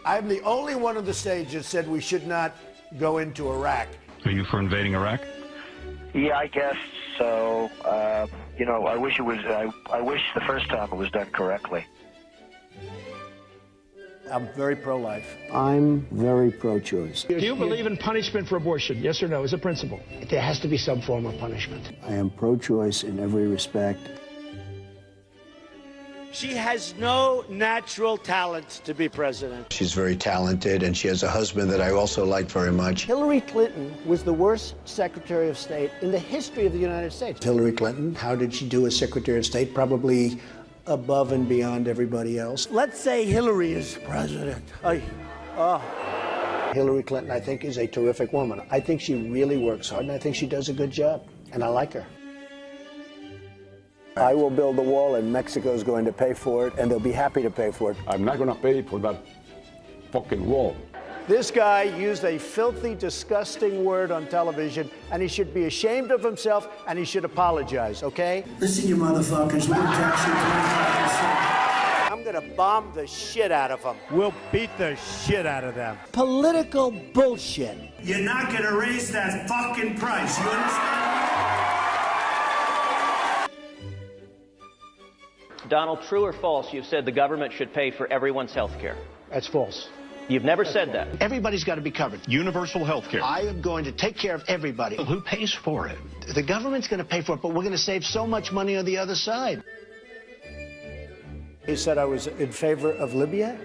I'm the only one on the stage that said we should not go into Iraq. Are you for invading Iraq? Yeah, I guess so. You know, I wish it was. I wish the first time it was done correctly. I'm very pro-life. I'm very pro-choice. Do you believe in punishment for abortion? Yes or no, as a principle? There has to be some form of punishment. I am pro-choice in every respect. She has no natural talent to be president. She's very talented, and she has a husband that I also like very much. Hillary Clinton was the worst Secretary of State in the history of the United States. Hillary Clinton, how did she do as Secretary of State? Probably above and beyond everybody else. Let's say Hillary is president. Hillary Clinton, I think, is a terrific woman. I think she really works hard, and I think she does a good job, and I like her. I will build the wall, and Mexico is going to pay for it, and they'll be happy to pay for it. I'm not going to pay for that fucking wall. This guy used a filthy, disgusting word on television, and he should be ashamed of himself, and he should apologize, okay? Listen, you motherfuckers, we'll tax you 25%. I'm gonna bomb the shit out of them. We'll beat the shit out of them. Political bullshit. You're not gonna raise that fucking price, you understand? Donald, true or false, you've said the government should pay for everyone's health care? That's false. You've never said that. Everybody's got to be covered. Universal health care. I am going to take care of everybody. Who pays for it? The government's going to pay for it, but we're going to save so much money on the other side. He said I was in favor of Libya.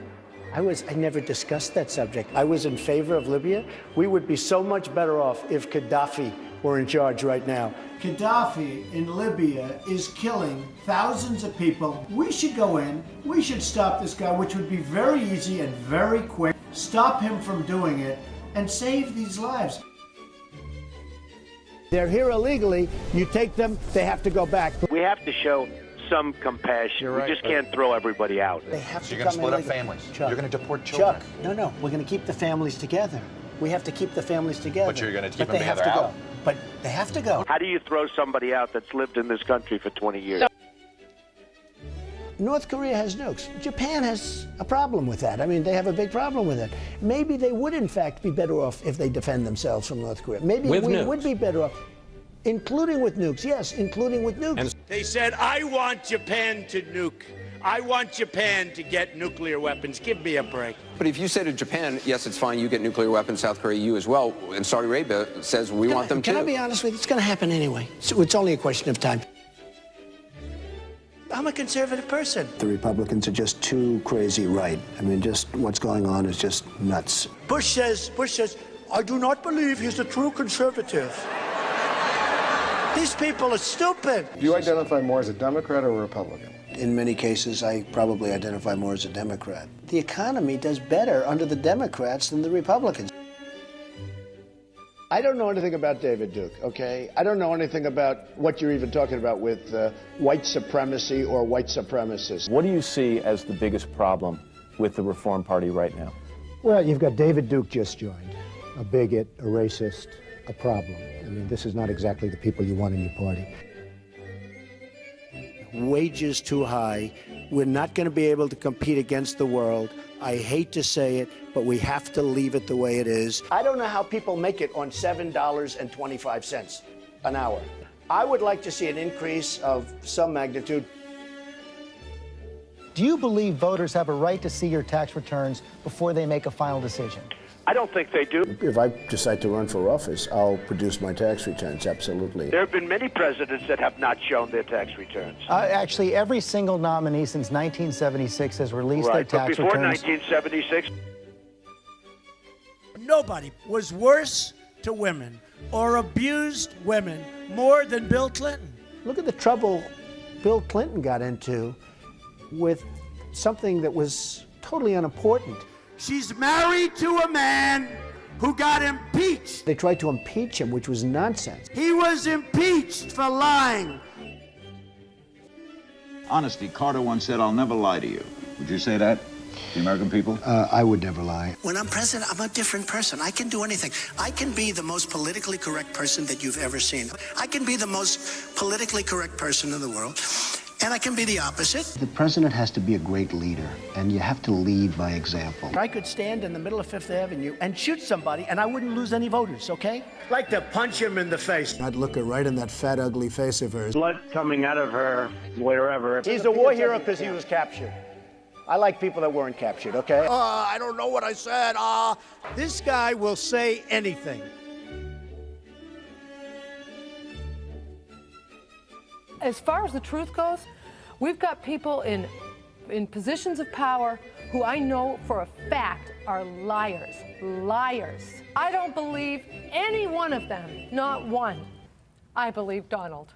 I never discussed that subject. I was in favor of Libya. We would be so much better off if Gaddafi were in charge right now. Gaddafi in Libya is killing thousands of people. We should go in. We should stop this guy, which would be very easy and very quick. Stop him from doing it and save these lives. They're here illegally. You take them, they have to go back. We have to show some compassion. You're right. We just can't throw everybody out. They have So to you're going to come split up in families. Chuck, You're going to deport children. Chuck, no, we're going to keep the families together. We have to keep the families together. But you're going to keep them they have together to out. go. But they have to go. How do you throw somebody out that's lived in this country for 20 years? North Korea has nukes. Japan has a problem with that. I mean, they have a big problem with it. Maybe they would, in fact, be better off if they defend themselves from North Korea. Maybe we would be better off, including with nukes. Yes, including with nukes. They said, I want Japan to nuke. I want Japan to get nuclear weapons. Give me a break. But if you say to Japan, yes, it's fine, you get nuclear weapons, South Korea, you as well, and Saudi Arabia says we want them too. Can I be honest with you? It's going to happen anyway. So it's only a question of time. I'm a conservative person. The Republicans are just too crazy right. I mean, just what's going on is just nuts. Bush says, I do not believe he's a true conservative. These people are stupid. Do you identify more as a Democrat or a Republican? In many cases, I probably identify more as a Democrat. The economy does better under the Democrats than the Republicans. I don't know anything about David Duke, okay? I don't know anything about what you're even talking about with white supremacy or white supremacists. What do you see as the biggest problem with the Reform Party right now? Well, you've got David Duke just joined, a bigot, a racist, a problem. I mean, this is not exactly the people you want in your party. Wages too high. We're not going to be able to compete against the world. I hate to say it, but we have to leave it the way it is. I don't know how people make it on $7.25 an hour. I would like to see an increase of some magnitude. Do you believe voters have a right to see your tax returns before they make a final decision? I don't think they do. If I decide to run for office, I'll produce my tax returns, absolutely. There have been many presidents that have not shown their tax returns. Actually, every single nominee since 1976 has released their tax returns. Right, returns. but before 1976... Nobody was worse to women or abused women more than Bill Clinton. Look at the trouble Bill Clinton got into with something that was totally unimportant. She's married to a man who got impeached. They tried to impeach him, which was nonsense. He was impeached for lying. Honesty, Carter once said, I'll never lie to you. Would you say that to the American people? I would never lie. When I'm president, I'm a different person. I can do anything. I can be the most politically correct person that you've ever seen. I can be the most politically correct person in the world. and I can be the opposite. The president has to be a great leader, and you have to lead by example. I could stand in the middle of Fifth Avenue and shoot somebody, and I wouldn't lose any voters, okay? Like to punch him in the face. I'd look her right in that fat, ugly face of hers. Blood coming out of her, wherever. He's a war hero because he was captured. I like people that weren't captured, okay? I don't know what I said. This guy will say anything. As far as the truth goes, we've got people in positions of power who I know for a fact are liars. Liars. I don't believe any one of them, not one. I believe Donald.